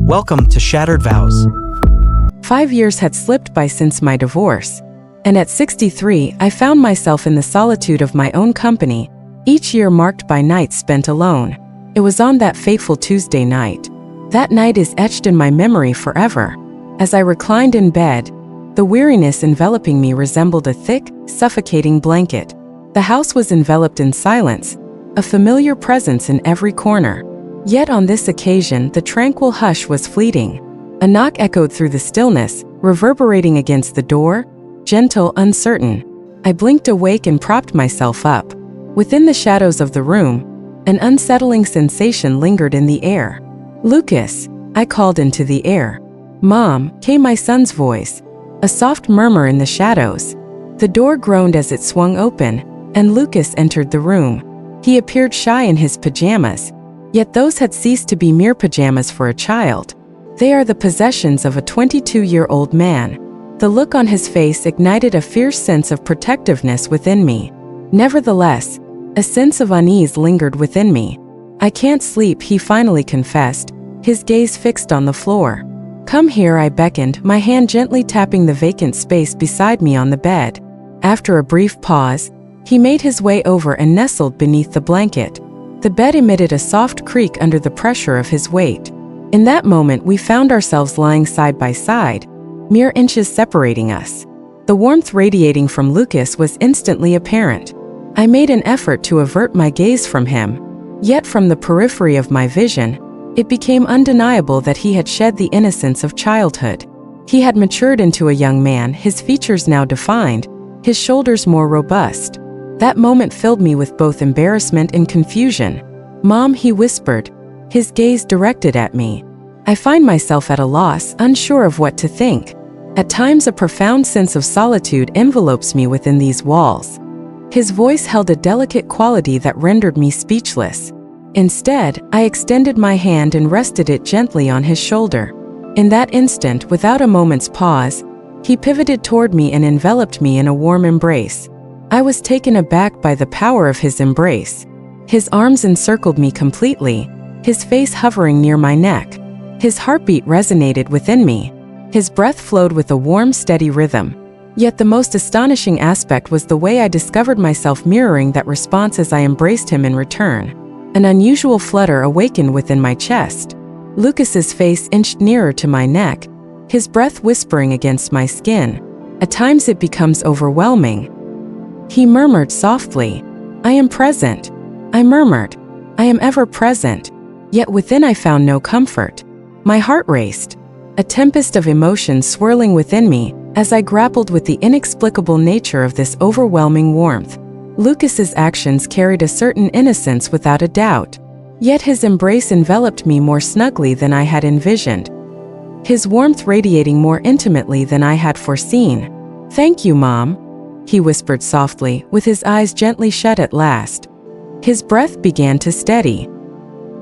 Welcome to Shattered Vows. 5 years had slipped by since my divorce, and at 63, I found myself in the solitude of my own company, each year marked by nights spent alone. It was on that fateful Tuesday night. That night is etched in my memory forever. As I reclined in bed, the weariness enveloping me resembled a thick, suffocating blanket. The house was enveloped in silence, a familiar presence in every corner. Yet on this occasion, the tranquil hush was fleeting. A knock echoed through the stillness, reverberating against the door, gentle, uncertain. I blinked awake and propped myself up. Within the shadows of the room, an unsettling sensation lingered in the air. "Lucas," I called into the air. "Mom," came my son's voice, a soft murmur in the shadows. The door groaned as it swung open, and Lucas entered the room. He appeared shy in his pajamas, yet those had ceased to be mere pajamas for a child. They are the possessions of a 22-year-old man. The look on his face ignited a fierce sense of protectiveness within me. Nevertheless, a sense of unease lingered within me. "I can't sleep," he finally confessed, his gaze fixed on the floor. "Come here," I beckoned, my hand gently tapping the vacant space beside me on the bed. After a brief pause, he made his way over and nestled beneath the blanket. The bed emitted a soft creak under the pressure of his weight. In that moment, we found ourselves lying side by side, mere inches separating us. The warmth radiating from Lucas was instantly apparent. I made an effort to avert my gaze from him, yet from the periphery of my vision, it became undeniable that he had shed the innocence of childhood. He had matured into a young man, his features now defined, his shoulders more robust. That moment filled me with both embarrassment and confusion. "Mom," he whispered, his gaze directed at me. I find myself at a loss, unsure of what to think. At times, a profound sense of solitude envelopes me within these walls. His voice held a delicate quality that rendered me speechless. Instead, I extended my hand and rested it gently on his shoulder. In that instant, without a moment's pause, he pivoted toward me and enveloped me in a warm embrace. I was taken aback by the power of his embrace. His arms encircled me completely, his face hovering near my neck. His heartbeat resonated within me. His breath flowed with a warm, steady rhythm. Yet the most astonishing aspect was the way I discovered myself mirroring that response as I embraced him in return. An unusual flutter awakened within my chest. Lucas's face inched nearer to my neck, his breath whispering against my skin. At times it becomes overwhelming. He murmured softly, "I am present." I murmured, "I am ever present." Yet within I found no comfort. My heart raced, a tempest of emotions swirling within me as I grappled with the inexplicable nature of this overwhelming warmth. Lucas's actions carried a certain innocence without a doubt, yet his embrace enveloped me more snugly than I had envisioned, his warmth radiating more intimately than I had foreseen. "Thank you, Mom," he whispered softly, with his eyes gently shut at last. His breath began to steady.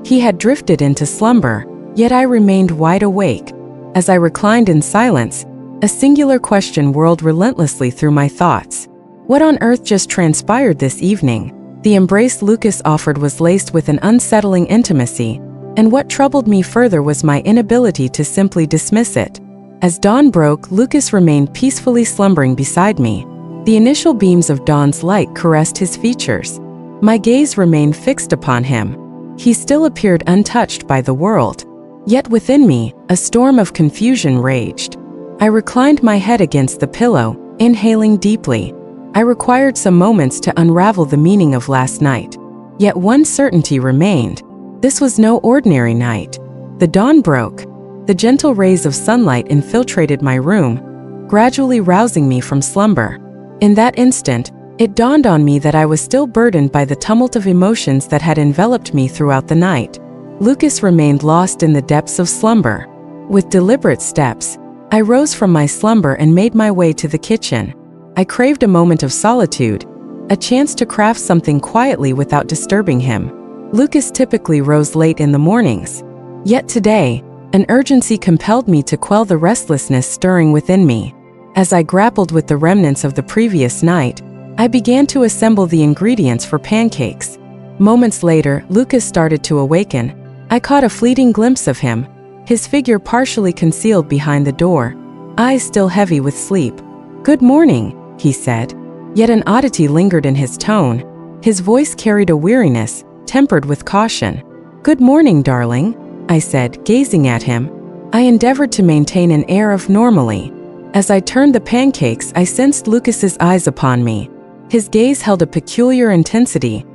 He had drifted into slumber, yet I remained wide awake. As I reclined in silence, a singular question whirled relentlessly through my thoughts. What on earth just transpired this evening? The embrace Lucas offered was laced with an unsettling intimacy, and what troubled me further was my inability to simply dismiss it. As dawn broke, Lucas remained peacefully slumbering beside me. The initial beams of dawn's light caressed his features. My gaze remained fixed upon him. He still appeared untouched by the world. Yet within me, a storm of confusion raged. I reclined my head against the pillow, inhaling deeply. I required some moments to unravel the meaning of last night. Yet one certainty remained. This was no ordinary night. The dawn broke. The gentle rays of sunlight infiltrated my room, gradually rousing me from slumber. In that instant, it dawned on me that I was still burdened by the tumult of emotions that had enveloped me throughout the night. Lucas remained lost in the depths of slumber. With deliberate steps, I rose from my slumber and made my way to the kitchen. I craved a moment of solitude, a chance to craft something quietly without disturbing him. Lucas typically rose late in the mornings. Yet today, an urgency compelled me to quell the restlessness stirring within me. As I grappled with the remnants of the previous night, I began to assemble the ingredients for pancakes. Moments later, Lucas started to awaken. I caught a fleeting glimpse of him, his figure partially concealed behind the door, eyes still heavy with sleep. "Good morning," he said. Yet an oddity lingered in his tone. His voice carried a weariness, tempered with caution. "Good morning, darling," I said, gazing at him. I endeavored to maintain an air of normalcy. As I turned the pancakes, I sensed Lucas's eyes upon me. His gaze held a peculiar intensity,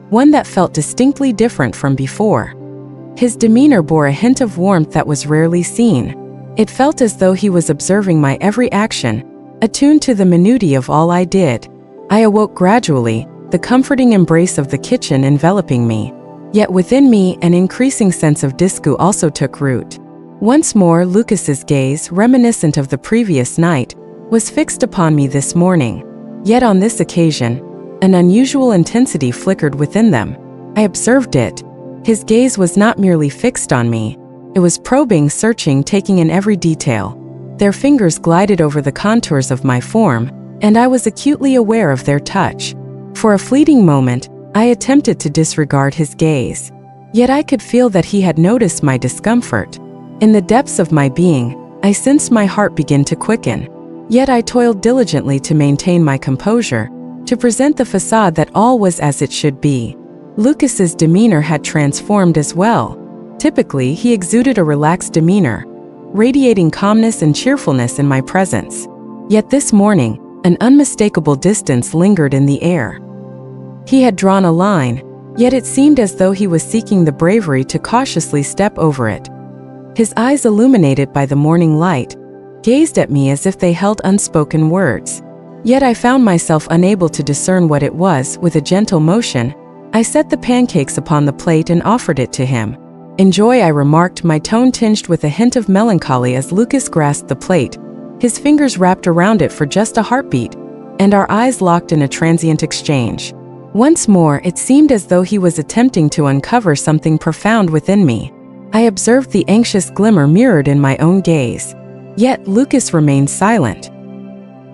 one that felt distinctly different from before. His demeanor bore a hint of warmth that was rarely seen. It felt as though he was observing my every action, attuned to the minutiae of all I did. I awoke gradually, the comforting embrace of the kitchen enveloping me. Yet within me, an increasing sense of disgust also took root. Once more, Lucas's gaze, reminiscent of the previous night, was fixed upon me this morning. Yet on this occasion, an unusual intensity flickered within them. I observed it. His gaze was not merely fixed on me. It was probing, searching, taking in every detail. Their fingers glided over the contours of my form, and I was acutely aware of their touch. For a fleeting moment, I attempted to disregard his gaze. Yet I could feel that he had noticed my discomfort. In the depths of my being, I sensed my heart begin to quicken. Yet I toiled diligently to maintain my composure, to present the facade that all was as it should be. Lucas's demeanor had transformed as well. Typically, he exuded a relaxed demeanor, radiating calmness and cheerfulness in my presence. Yet this morning, an unmistakable distance lingered in the air. He had drawn a line, yet it seemed as though he was seeking the bravery to cautiously step over it. His eyes, illuminated by the morning light, gazed at me as if they held unspoken words. Yet I found myself unable to discern what it was. With a gentle motion, I set the pancakes upon the plate and offered it to him. "Enjoy," I remarked, my tone tinged with a hint of melancholy as Lucas grasped the plate. His fingers wrapped around it for just a heartbeat, and our eyes locked in a transient exchange. Once more, it seemed as though he was attempting to uncover something profound within me. I observed the anxious glimmer mirrored in my own gaze. Yet Lucas remained silent.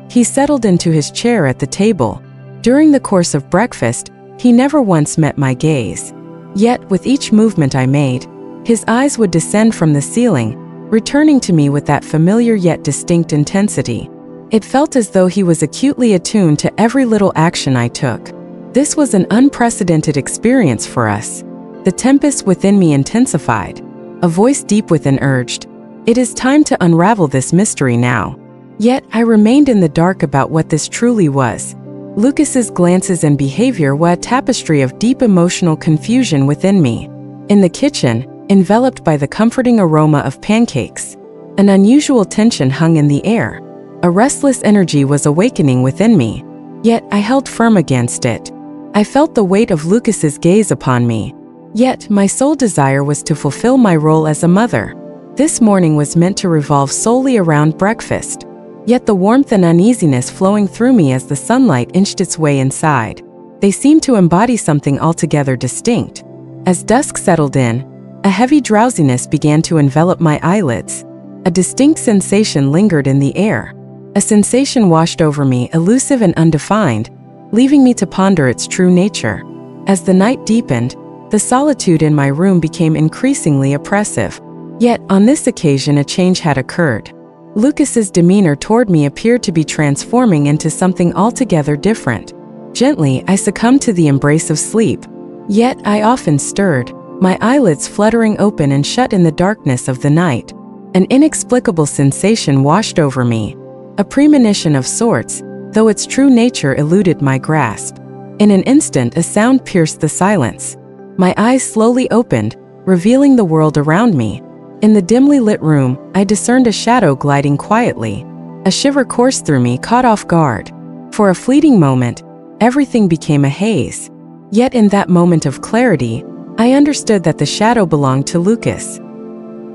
He settled into his chair at the table. During the course of breakfast, he never once met my gaze. Yet, with each movement I made, his eyes would descend from the ceiling, returning to me with that familiar yet distinct intensity. It felt as though he was acutely attuned to every little action I took. This was an unprecedented experience for us. The tempest within me intensified. A voice deep within urged, "It is time to unravel this mystery now." Yet I remained in the dark about what this truly was. Lucas's glances and behavior were a tapestry of deep emotional confusion within me. In the kitchen, enveloped by the comforting aroma of pancakes, an unusual tension hung in the air. A restless energy was awakening within me. Yet I held firm against it. I felt the weight of Lucas's gaze upon me. Yet my sole desire was to fulfill my role as a mother. This morning was meant to revolve solely around breakfast. Yet the warmth and uneasiness flowing through me as the sunlight inched its way inside. They seemed to embody something altogether distinct. As dusk settled in, a heavy drowsiness began to envelop my eyelids. A distinct sensation lingered in the air. A sensation washed over me, elusive and undefined, leaving me to ponder its true nature. As the night deepened, the solitude in my room became increasingly oppressive. Yet, on this occasion, a change had occurred. Lucas's demeanor toward me appeared to be transforming into something altogether different. Gently, I succumbed to the embrace of sleep. Yet, I often stirred, my eyelids fluttering open and shut in the darkness of the night. An inexplicable sensation washed over me. A premonition of sorts, though its true nature eluded my grasp. In an instant, a sound pierced the silence. My eyes slowly opened, revealing the world around me. In the dimly lit room, I discerned a shadow gliding quietly. A shiver coursed through me, caught off guard. For a fleeting moment, everything became a haze. Yet in that moment of clarity, I understood that the shadow belonged to Lucas.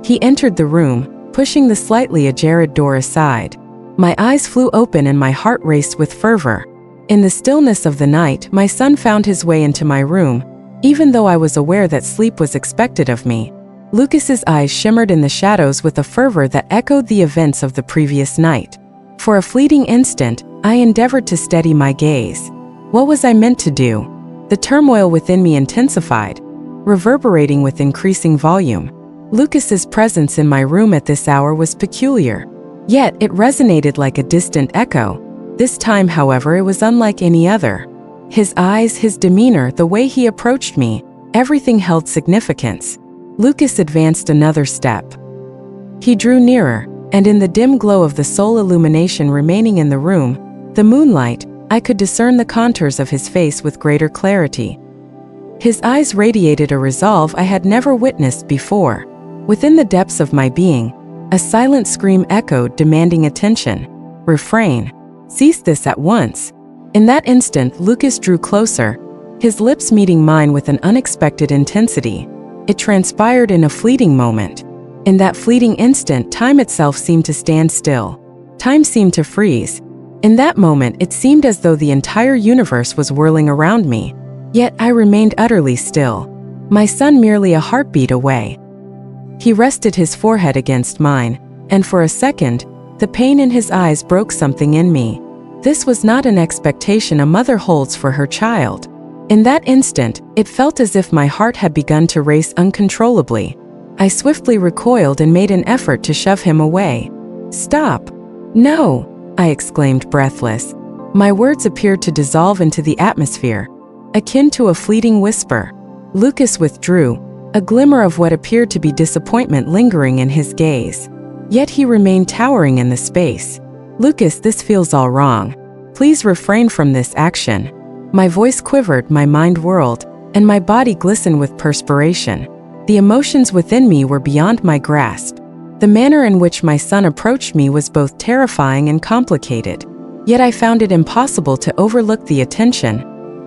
He entered the room, pushing the slightly ajar door aside. My eyes flew open and my heart raced with fervor. In the stillness of the night, my son found his way into my room, even though I was aware that sleep was expected of me. Lucas's eyes shimmered in the shadows with a fervor that echoed the events of the previous night. For a fleeting instant, I endeavored to steady my gaze. What was I meant to do? The turmoil within me intensified, reverberating with increasing volume. Lucas's presence in my room at this hour was peculiar, yet it resonated like a distant echo. This time, however, it was unlike any other. His eyes, his demeanor, the way he approached me, everything held significance. Lucas advanced another step. He drew nearer, and in the dim glow of the sole illumination remaining in the room, the moonlight, I could discern the contours of his face with greater clarity. His eyes radiated a resolve I had never witnessed before. Within the depths of my being, a silent scream echoed, demanding attention. Refrain. Cease this at once. In that instant, Lucas drew closer, his lips meeting mine with an unexpected intensity. It transpired in a fleeting moment. In that fleeting instant, time itself seemed to stand still. Time seemed to freeze. In that moment, it seemed as though the entire universe was whirling around me. Yet I remained utterly still. My son merely a heartbeat away. He rested his forehead against mine, and for a second, the pain in his eyes broke something in me. This was not an expectation a mother holds for her child. In that instant, it felt as if my heart had begun to race uncontrollably. I swiftly recoiled and made an effort to shove him away. "Stop!" "No!" I exclaimed, breathless. My words appeared to dissolve into the atmosphere, akin to a fleeting whisper. Lucas withdrew, a glimmer of what appeared to be disappointment lingering in his gaze. Yet he remained towering in the space. "Lucas, this feels all wrong. Please refrain from this action." My voice quivered, my mind whirled, and my body glistened with perspiration. The emotions within me were beyond my grasp. The manner in which my son approached me was both terrifying and complicated. Yet I found it impossible to overlook the attention,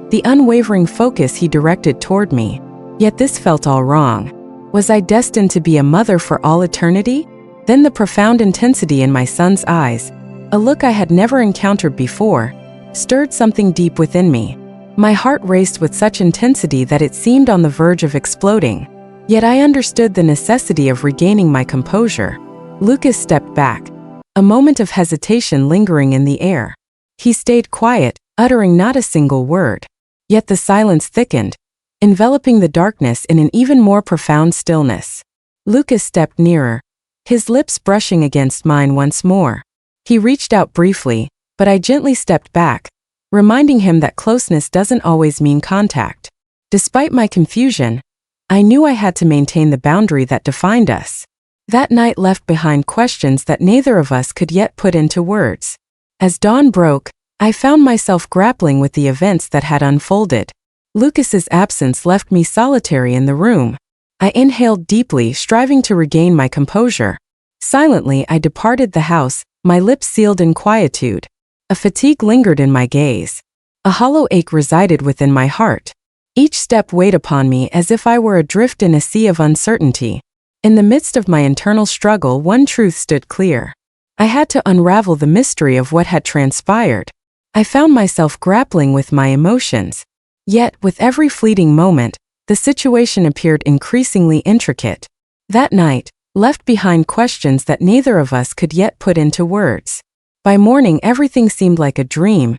the unwavering focus he directed toward me. Yet this felt all wrong. Was I destined to be a mother for all eternity? Then the profound intensity in my son's eyes, a look I had never encountered before, stirred something deep within me. My heart raced with such intensity that it seemed on the verge of exploding. Yet I understood the necessity of regaining my composure. Lucas stepped back, a moment of hesitation lingering in the air. He stayed quiet, uttering not a single word. Yet the silence thickened, enveloping the darkness in an even more profound stillness. Lucas stepped nearer, his lips brushing against mine once more. He reached out briefly, but I gently stepped back, reminding him that closeness doesn't always mean contact. Despite my confusion, I knew I had to maintain the boundary that defined us. That night left behind questions that neither of us could yet put into words. As dawn broke, I found myself grappling with the events that had unfolded. Lucas's absence left me solitary in the room. I inhaled deeply, striving to regain my composure. Silently, I departed the house, my lips sealed in quietude. A fatigue lingered in my gaze. A hollow ache resided within my heart. Each step weighed upon me as if I were adrift in a sea of uncertainty. In the midst of my internal struggle, one truth stood clear. I had to unravel the mystery of what had transpired. I found myself grappling with my emotions. Yet, with every fleeting moment, the situation appeared increasingly intricate. That night, left behind questions that neither of us could yet put into words. By morning, everything seemed like a dream,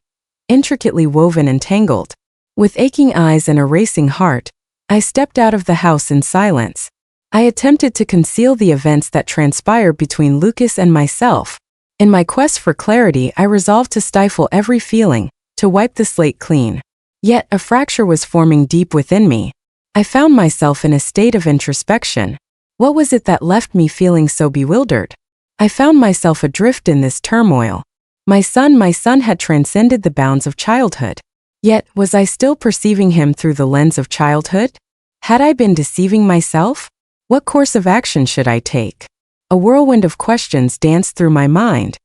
intricately woven and tangled. With aching eyes and a racing heart, I stepped out of the house in silence. I attempted to conceal the events that transpired between Lucas and myself. In my quest for clarity, I resolved to stifle every feeling, to wipe the slate clean. Yet a fracture was forming deep within me. I found myself in a state of introspection. What was it that left me feeling so bewildered? I found myself adrift in this turmoil. My son had transcended the bounds of childhood. Yet, was I still perceiving him through the lens of childhood? Had I been deceiving myself? What course of action should I take? A whirlwind of questions danced through my mind.